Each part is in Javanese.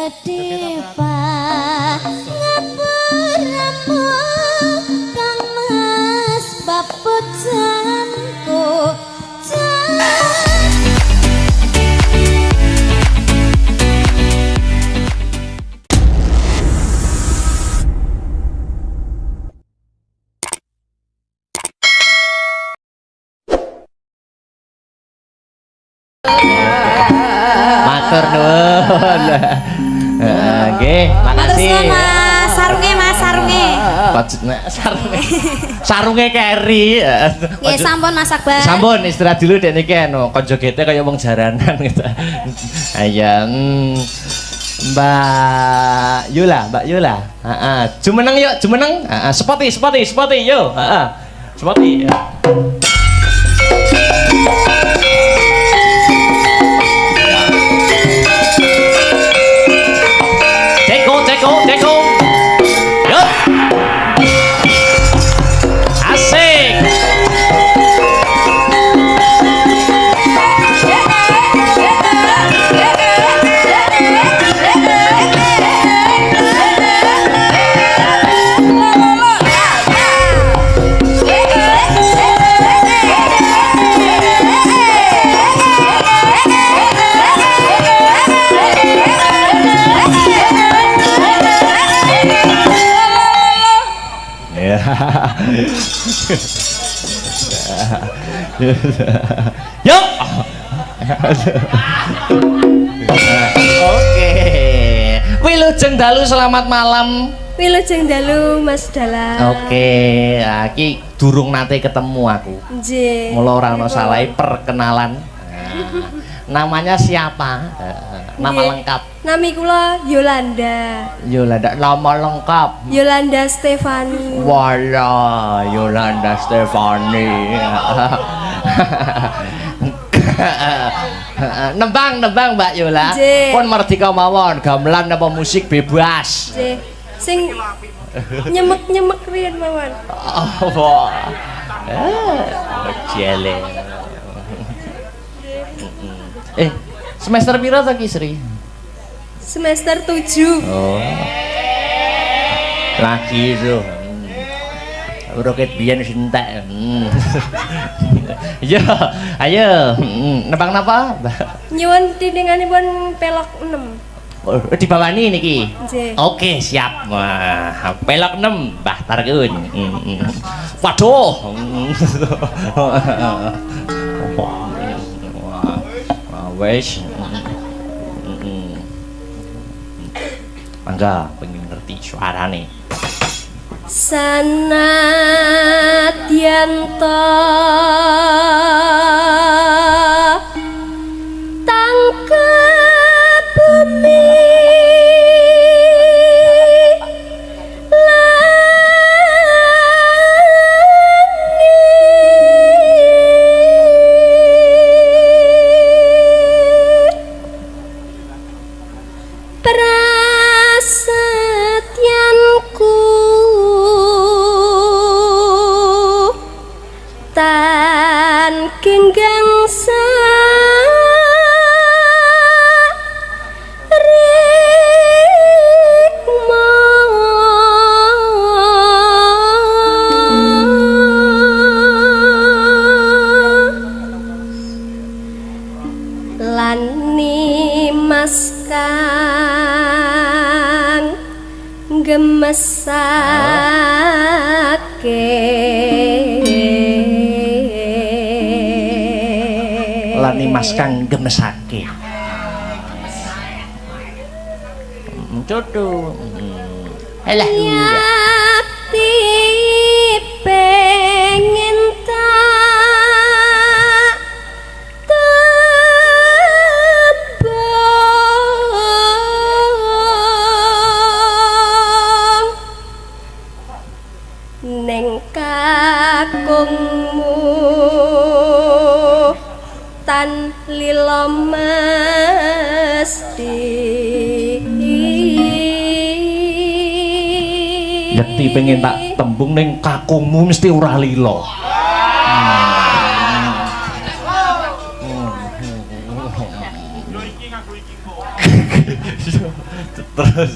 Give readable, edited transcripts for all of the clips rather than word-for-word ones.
Depa ngapuramu Kang Mas Baput Jamku Matur nuwun. Nggih, makasih. Mas, sarunge Mas, sarunge. Sarunge keri. Nggih, sampun Mas Akbar. Sampun istirahat dulu dek niki anu, kanca gete kaya wong jaranan gitu. Ayo. Mbak Yula. Heeh. Jumeneng yuk, jumeneng. Heeh, spoti yuk. Heeh. Spoti. Deko. Yup. Asik. Yuk. Oke. Wilujeng dalu selamat malam. Wilujeng dalu Mas Dala. Oke, iki durung nate ketemu aku. Nggih. Mula ora ana salahe perkenalan. Namanya siapa? Nama lengkap. Nami kula Yolanda. Yolanda, nama lengkap. Yolanda Stefani. Wala, Yolanda Stefani. Nembang Mbak Yola. Pun merdeka mawon, gamelan apa musik bebas. Nggih. Sing nyemek-nyemek riyen mawon. Oh. Jele. Semester pira to Ki Sri? Semester 7. Oh. Lagi itu. Roket biyen wis entek. Yo, ayo. Nebang napa? Nyuwun tindinganipun pelok 6. Oh, dibawani niki. Nggih. Oke, siap. Wah, pelok 6, Mbah Tarkun. Waduh. Wes. Mangga pengen ngerti suarane. Sanadyan ta tangkep bumi gemesake lani mas kang gemesake jodoh alah yakti pengen kakungmu tan lila mesti yakti pengen tak tembung ning kakungmu mesti ora lila. Terus.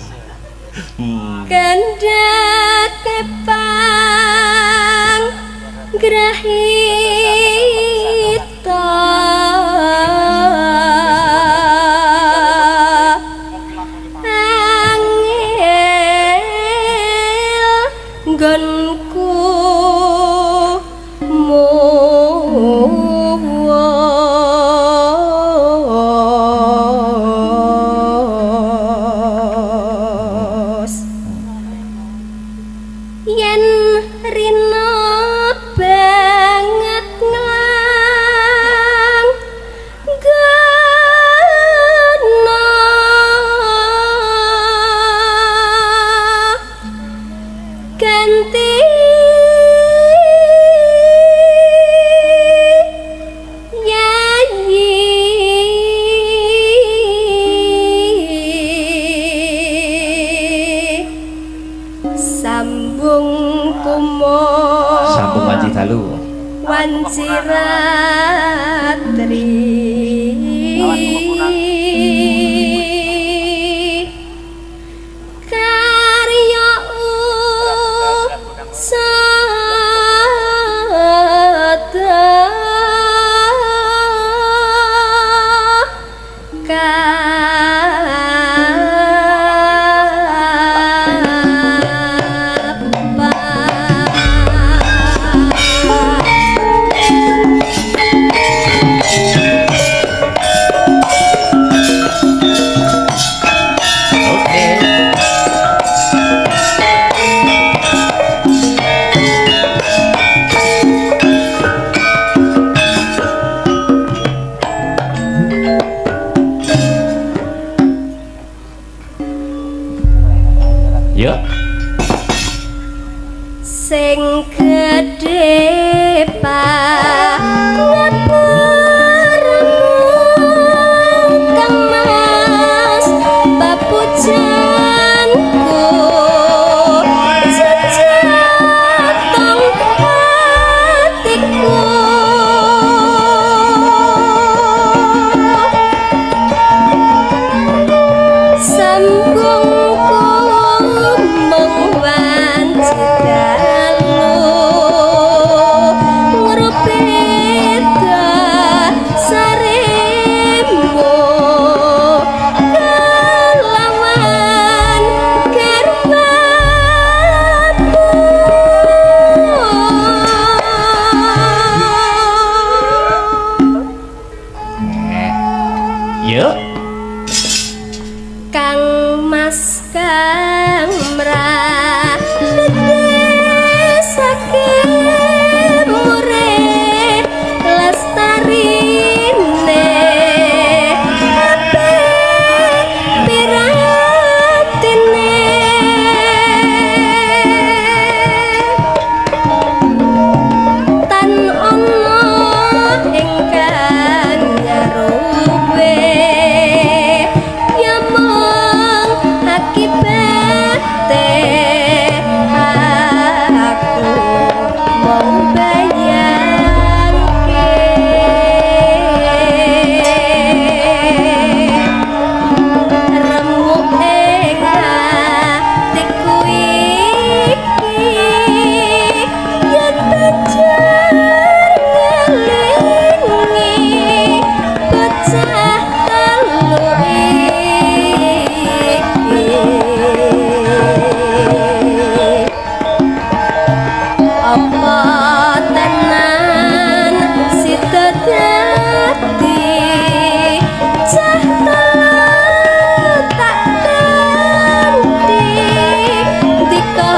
Kendak kepang grahita angel nggonku yen rina banget nang gana ganti yayi sambung kumo Sambung wanci dalu. wanci ratri karya usada Yuk. sing gedhe banget kang mas bapujanku sejatong hatiku sambungku mengwanci dalu ngrupita saremu kelawan karmamu Yuk. Kang Mas Kang mrahete saking urip lestarine apik piratine tan ono ingkang nyaruwe yamong akibate aku mau bayangke remuk ing atiku iki yen pancen ngelingi bocah telu iki apa tenan sida dadi cah telu tak ganti dika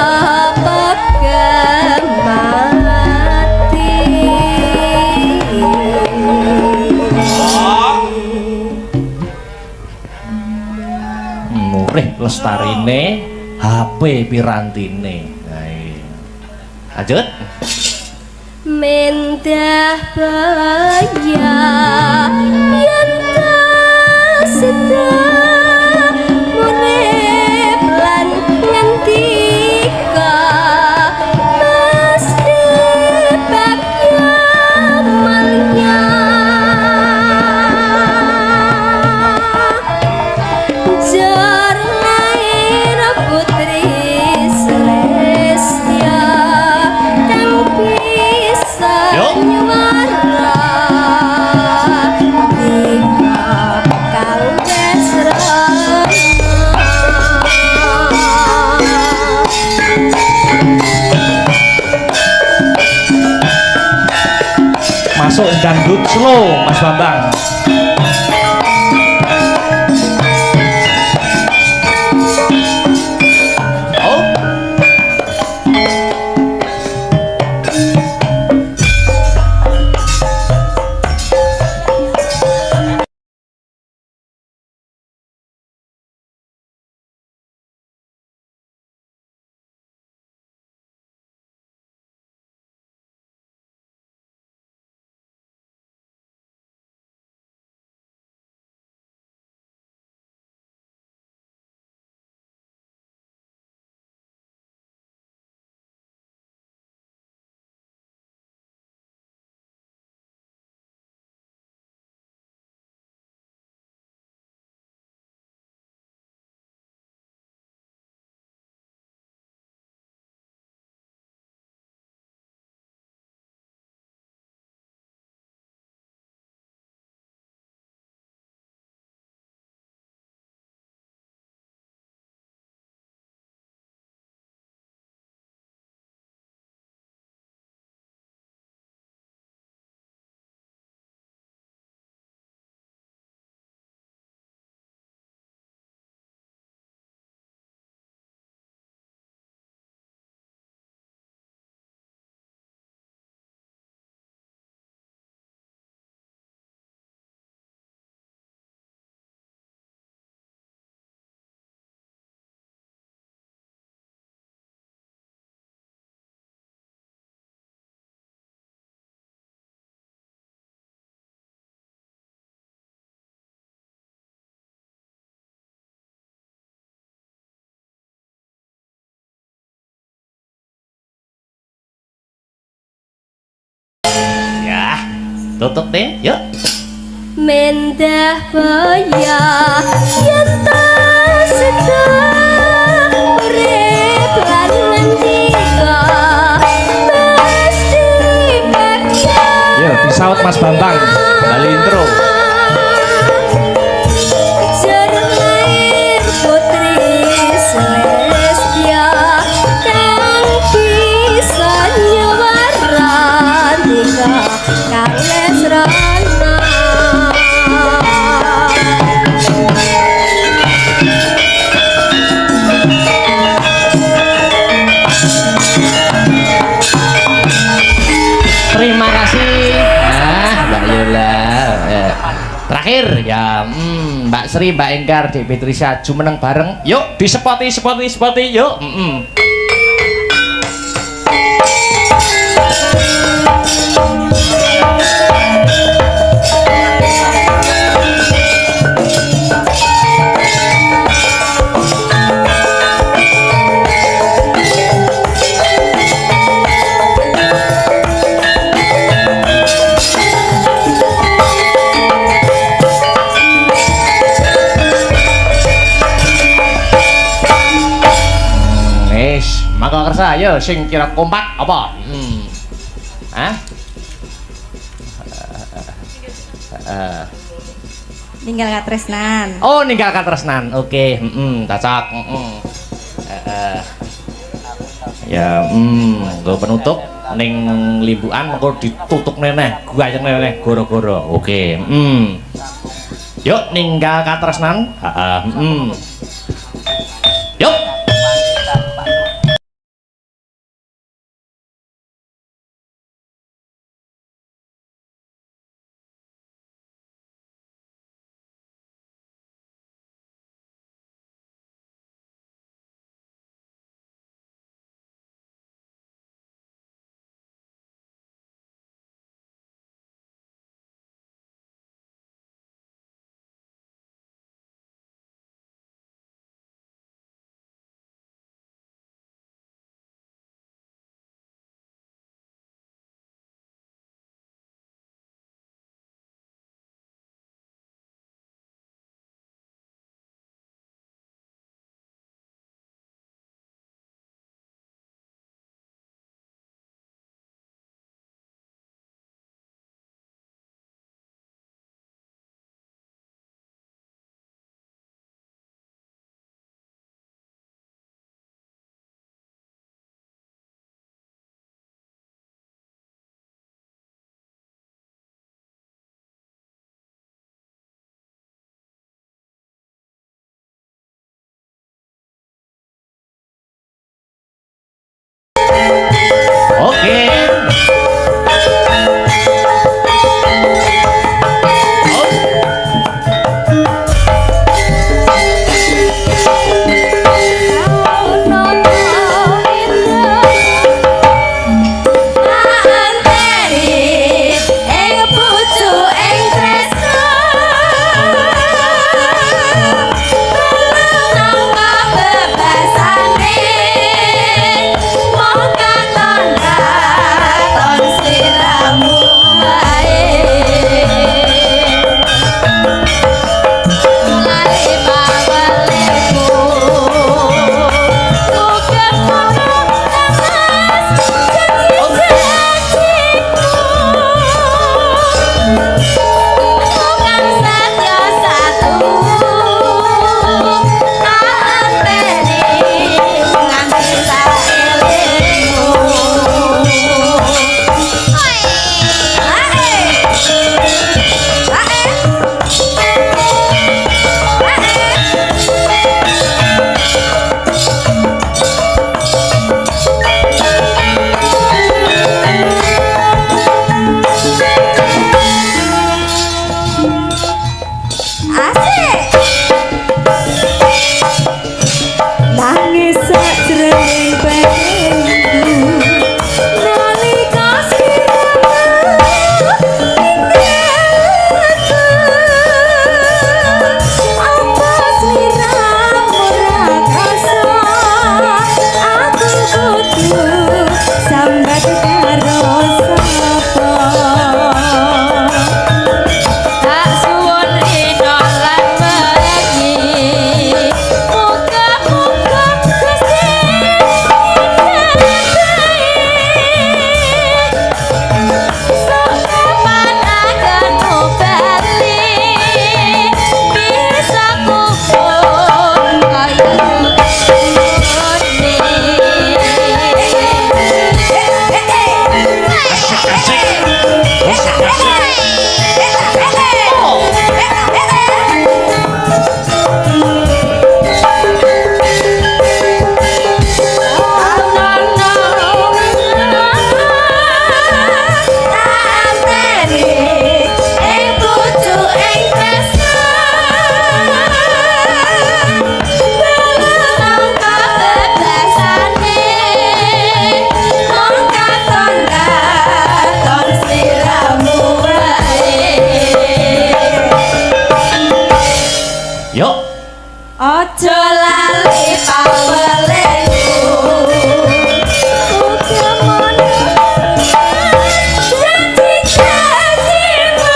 Murih lestarine, HP pirantine. Nah, iya. Lanjut. mendah baya yen sida urip lan ngendika mesti bagya malya dangdut slow Mas Bambang. Ya, tutup deh, yuk. Mendah baya yen tas sedang urip lan ngendika mesti bakya. Yuk, disaut Mas Bambang. Kembali intro. Jernair putri Celestia kang bisa nyuwaran nikah kales rana. Terima kasih. Mbak Yola. Terakhir ya, Mbak Sri, Mbak Enggar, Dek Petrisha, jumeneng bareng. Yuk, disepoti, yuk. Maka kersa, ayo sing kira kompak apa? Hah? Ninggal katresnan. Oh, ninggal katresnan. Oke, cocok. Ya, gue penutup ning limbuan mengko ditutup neneh, gayeng neneh goro-goro. Oke, Yuk ninggal katresnan. Yuk. Ojo lali pawelemu. Uga mono janji-janjimu.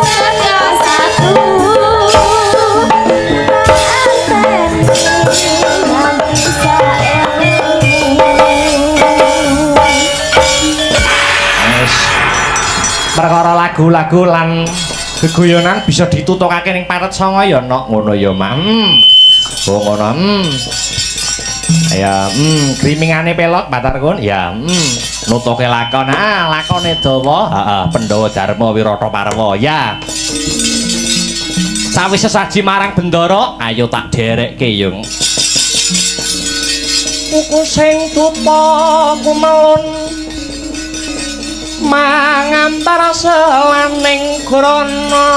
Jaga satu anteni nganti saelengmu. Wis perkara lagu-lagu lan gegoyonan bisa ditutokake ning paret songo ya nok ngono ya Mak. Oh ngono. Ya grimingane pelot Batar Kun ya nutuke lakon. Lakone dawa. Heeh, Pandhawa Darma Wirata Parwa ya. Sawise saji marang Bendara, ayo tak derekke yung. Kuku sing tupa kumelun mangantar selaning grana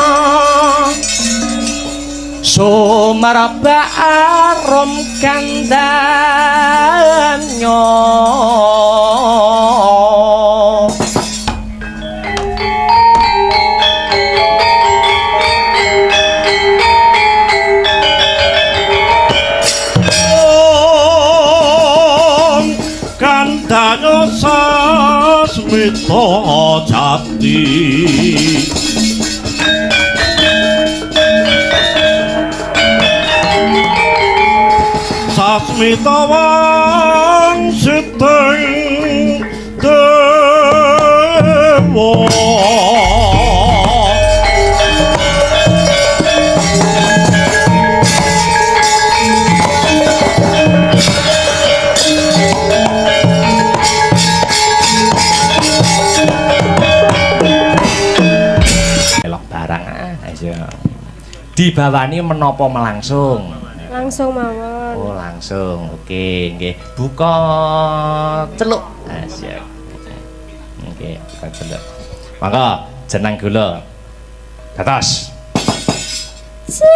sumerba arum kandhanya kandhanya sasmita jati sasmita wangsiting dewa dibawani menapa melangsung? Langsung mawon. Oh, langsung. Oke, nggih. Buka celuk. Siap. Oke, buka celuk. Mangga jeneng gula. Dados. Desa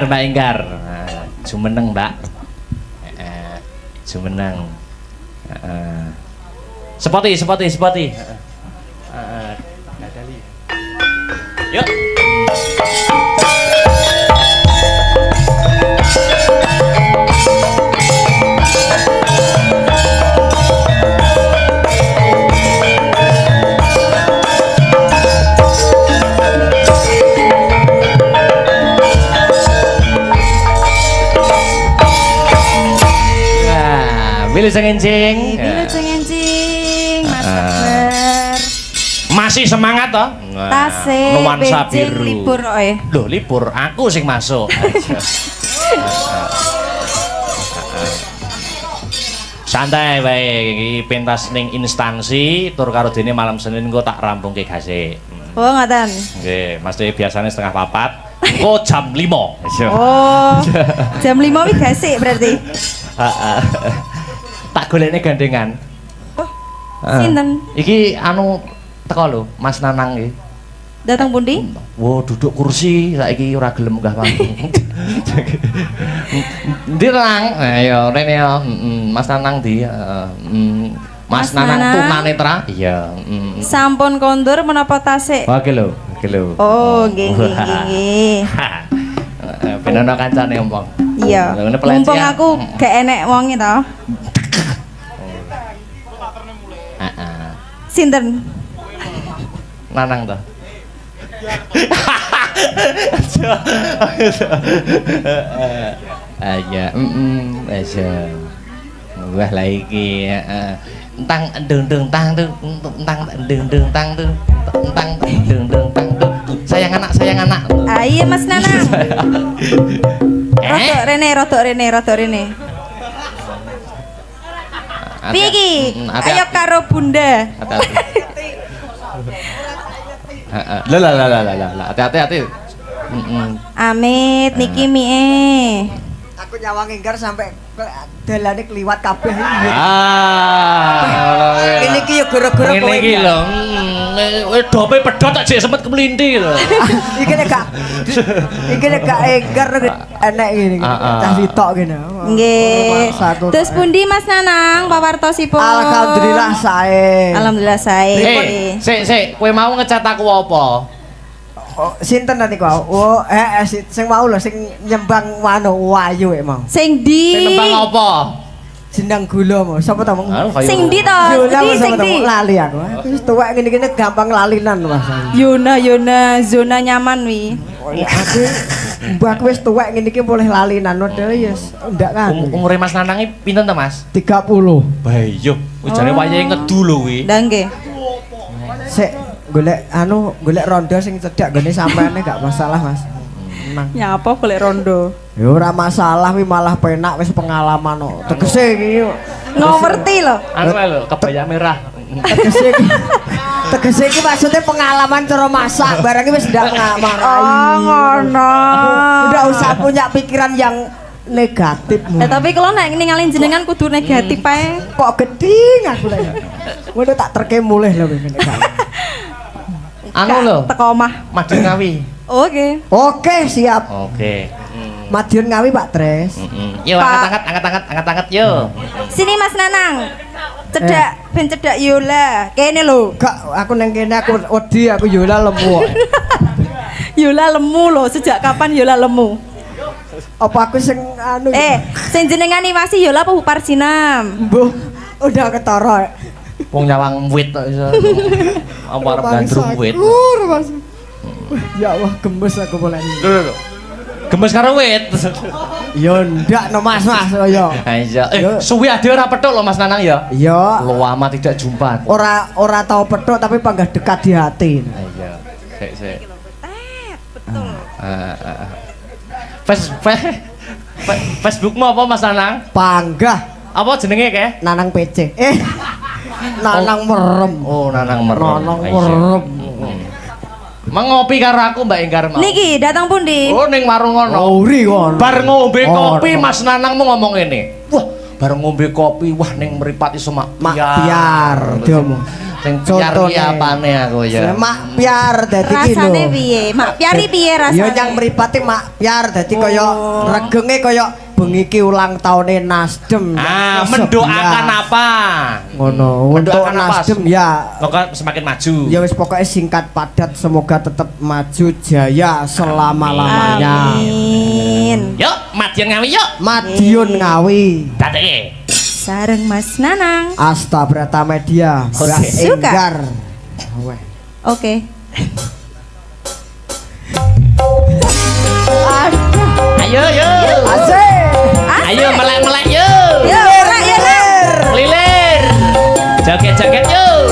Mbak Enggar. Jumeneng, Mbak. Jumeneng. Sepoti. Yuk. Wilujeng Encing. Wilujeng Encing, Mas Akbar. Masih semangat toh? Tasik, Nuansa benjing, biru. libur oe. Loh, libur. Aku sing masuk. Santai wae iki pentas ning instansi tur karo dene malam Senin engko tak rampungke gase. Oh, ngoten. Nggih, mesti biasanya setengah 4. Engko jam 5. Oh. Jam 5 wi gasik berarti. Heeh. Tak golekne gandengan. Oh. Sinten? Iki anu teko lho, Mas Nanang iki. Datang pundi? Wo duduk kursi saiki ora gelem munggah panggung. Ndi Nanang? Ya rene ya. Mas Nanang ndi? Mas Nanang tunanetra? Iya. Sampun kondur menapa tasik? Oke lho, Oh, nggih. Ben ana kancane ompong. Iya. Mumpung aku gak enek wonge to. Heeh. Sinten? Nanang to. Aja, aja. Wah lah iki, tang deng tang tuh, tang deng tang tuh, tang deng tang tuh. Sayang anak. Iya Mas Nanang. Rodok rene. Piye iki? Ayo karo Bunda. Lah, hati-hati. Amit niki mie. Aku nyawang Enggar sampai dalane kliwat kabeh. Ini ki yo gara-gara kowe. Ngene iki lho. Dope pedhot tak jek sempet kemlinti lho. Iki nek gak Enggar enek ngene. Cah sitok kene. Nggih. Terus pundi Mas Nanang pawartosipun? Alhamdulillah sae. Alhamdulillah sae. Sik, kowe mau ngecat aku apa? Oh, sinten nanti kau? Oh, sing mau lho sing nyembang wano wayu mau. Sing ndi? Sing nembang apa? Jenang gula mau. Sapa ta mau? Sing ndi to? Sing ndi? Lali aku. Wis tuwek ngene-ngene gampang lalinan Mas. Yona, zona nyaman wi. Aku mbak wis tuwek ngene iki boleh lalinan model ya ndak kan. Umure Mas Nanang iki pinten to, Mas? 30. Bayo, jane wayahe ngedu lho kuwi. Lah nggih. Sik golek rondo sing cedhak gone sampeane gak masalah Mas. Menang. Ya apa golek rondo? Ya ora masalah wi malah penak wis pengalaman kok. Tegese iki ngerti lho. Anu lho, kebaya merah. Tegese iki maksudnya pengalaman cara masak barang wis ndak ngamal. Oh, ngono. Udah usah punya pikiran yang negatif. Tapi kalau nek ninggalin jenengan kudu negatif ae. Kok geding aku lho. Ngono tak terke mulih lho ngene kan. Anu lho, teko omah. Madiun Ngawi. Oke, siap. Oke. Madiun Ngawi Pak Tres. Yo angkat yo. Sini Mas Nanang. Cedak ben cedak Yola. Kene lho. Gak aku nang kene aku wedi aku Yola lemu. Yola lemu lho, sejak kapan Yola lemu? Apa aku sing anu? Sing jenengan niwasi Yola apa Huparsinam? Mbuh, udah ketara. Wong nyawang wit kok iso. Apa arep gandrung wit. Ya Allah, gemes aku boleh. Lho. Gemes karo wit. Ya ndak no Mas ya. Iya. Suwi ade ora petuk lho Mas Nanang ya. Iya. Lama tidak jumpa. Ora tahu petuk tapi panggah dekat di hati. Iya. Sik. Betul. Facebookmu apa Mas Nanang? Panggah. Apa jenenge ke? Nanang PC. Nanang merem. Oh, Nanang merem. Nanang merem. Mengopi karo aku Mbak Enggar mau. Niki datang pundi? Oh, ning warung ngono. Ori kono. Bar ngombe kopi Mas Nanang mau ngomong ngene. Wah, bar ngombe kopi wah ning mripat iso mak piar. Diomong. Sing Contone. piar apane aku ya. Mak piar dadi ki lho. Rasane piye? Mak piari piye rasane? Ya nyang mripate mak piar dadi kaya regenge kaya bengi ki ulang tahune Nasdem. Ah, yang mendoakan ke-11. apa? Ngono, untuk Mendoakan apa? Nasdem ya. Pokoknya semakin maju. Ya wis pokoknya singkat padat semoga tetap maju jaya selama-lamanya. Amin. Yuk, Madiun Ngawi yuk. Madiun Ngawi. Dadeke. Sareng Mas Nanang. Asta Brata Media. Mbak Suka. Enggar. Weh. Oke. Ayo yuk. Asik. Ayo melek-melek yuk. Yo, ora ya, Nak. Lilir. Joget-joget yuk.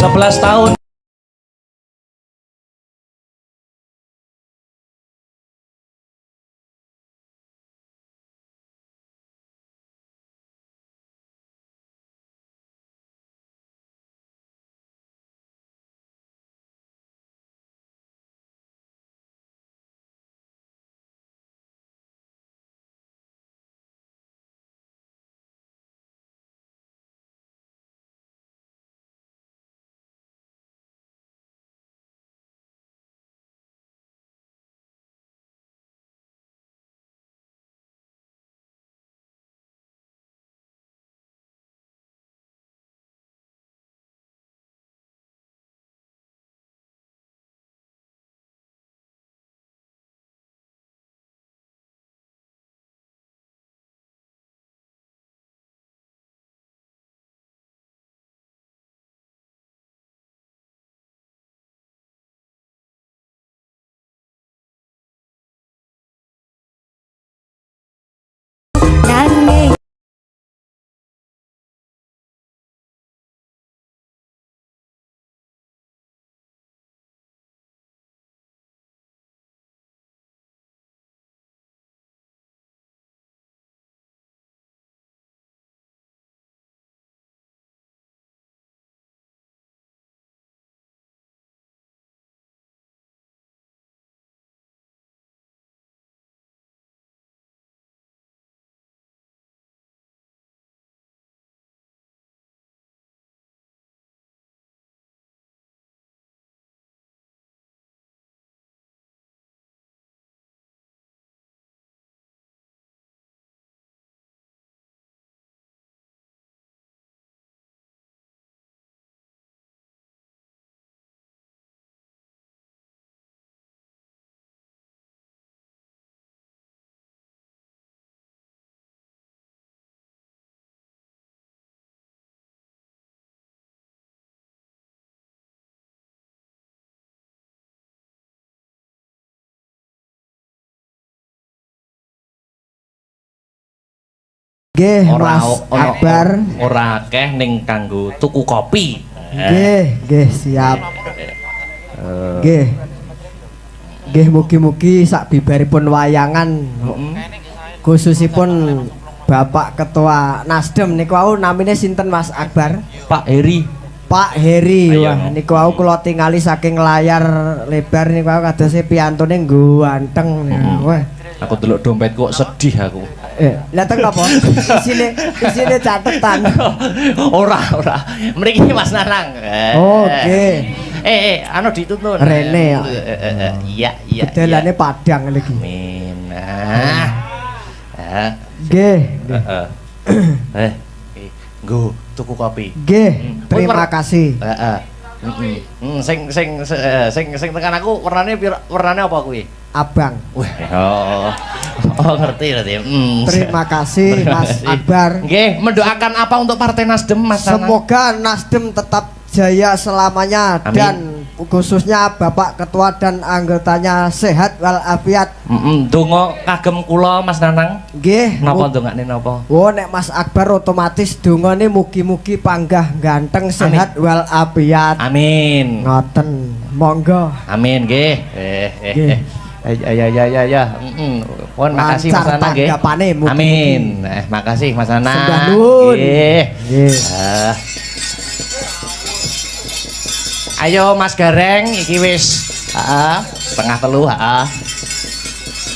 Sebelas tahun. Nggih, Mas Akbar. Ora akeh ning kanggo tuku kopi. Nggih, siap. Nggih. Nggih mugi-mugi sak bibaripun wayangan khususipun Bapak Ketua Nasdem niku wau namine sinten Mas Akbar? Pak Heri. Pak Heri. Wah, niku wau kula tingali saking layar lebar niku wau kadose piyantune ganteng. Wah, aku delok dompetku kok sedih aku. Lah teng napa? Isine catetan. Ora. Mriki Mas Nanang. Oke. Anu dituntun. Rene ya. Iya. Bedelane Padang lagi. Amin. Nggih. Nggo tuku kopi. Nggih, terima kasih. Sing tekan aku warnane apa kuwi? Abang. Wah. Oh, ngerti. Terima kasih Mas Akbar. Nggih, mendoakan apa untuk Partai Nasdem Mas Nanang? Semoga Nasdem tetap jaya selamanya. Amin. Dan khususnya Bapak Ketua dan anggotanya sehat walafiat. Donga kagem kula Mas Nanang. Nggih. Napa ndongane napa? Oh, nek Mas Akbar otomatis dongane mugi-mugi panggah ganteng sehat walafiat. Amin. Ngoten. Monggo. Amin nggih. Ya. Mohon makasih Mas Nanang nggih. Amin. Makasih Mas Nanang. Sembah nuwun. Nggih. Ayo Mas Gareng iki wis setengah 3,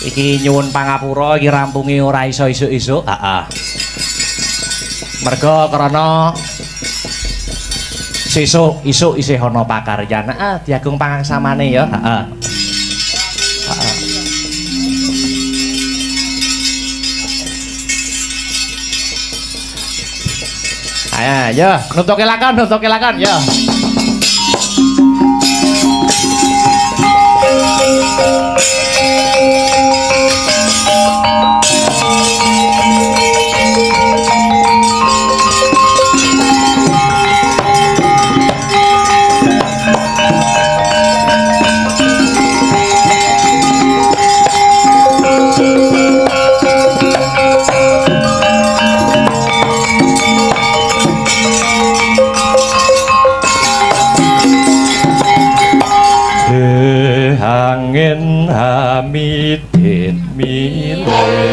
iki nyuwun pangapura iki rampungi ora iso isuk-isuk. Merga krana sesuk isuk isih ana pakaryan. Diagung pangaksamane ya. Ayo, nutuke lakon ya. Angin hamidin milih